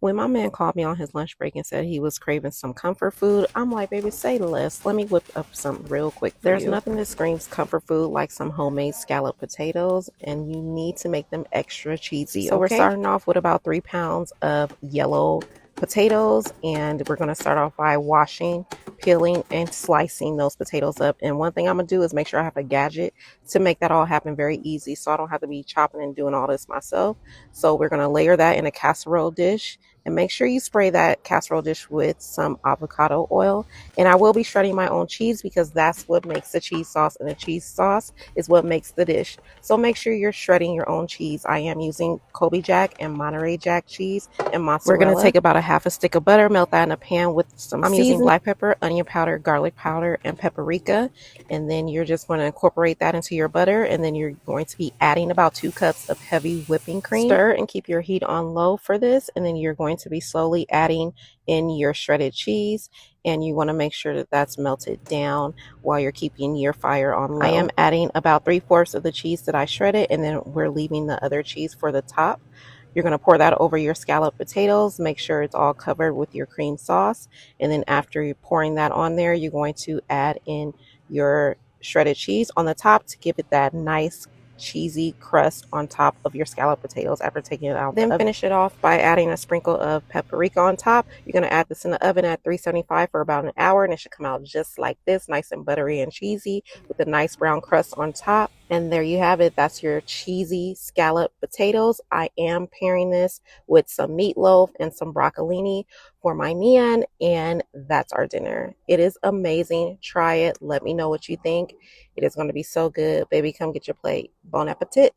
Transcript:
When my man called me on his lunch break and said he was craving some comfort food, I'm like, baby, say less. Let me whip up some real quick for There's you. Nothing that screams comfort food like some homemade scalloped potatoes, and you need to make them extra cheesy, So we're starting off with about 3 pounds of yellow potatoes, and we're going to start off by washing, peeling, and slicing those potatoes up. And one thing I'm going to do is make sure I have a gadget to make that all happen very easy, so I don't have to be chopping and doing all this myself. So we're going to layer that in a casserole dish, and make sure you spray that casserole dish with some avocado oil. And I will be shredding my own cheese because that's what makes the cheese sauce, and the cheese sauce is what makes the dish. So make sure you're shredding your own cheese. I am using Colby Jack and Monterey Jack cheese and mozzarella. We're going to take about a half a stick of butter, melt that in a pan with some I'm using black pepper, onion powder, garlic powder, and paprika. And then you're just going to incorporate that into your butter, and then you're going to be adding about 2 cups of heavy whipping cream. Stir and keep your heat on low for this, and then you're going to be slowly adding in your shredded cheese, and you want to make sure that that's melted down while you're keeping your fire on low. I am adding about 3/4 of the cheese that I shredded, and then we're leaving the other cheese for the top. You're going to pour that over your scalloped potatoes. Make sure it's all covered with your cream sauce, and then after you're pouring that on there, you're going to add in your shredded cheese on the top to give it that nice cheesy crust on top of your scalloped potatoes after taking it out. Then finish it off by adding a sprinkle of paprika on top. You're going to add this in the oven at 375 for about an hour, and it should come out just like this, nice and buttery and cheesy with a nice brown crust on top. And there you have it. That's your cheesy scalloped potatoes. I am pairing this with some meatloaf and some broccolini for my man, and that's our dinner. It is amazing. Try it. Let me know what you think. It is going to be so good. Baby, come get your plate. Bon appetit.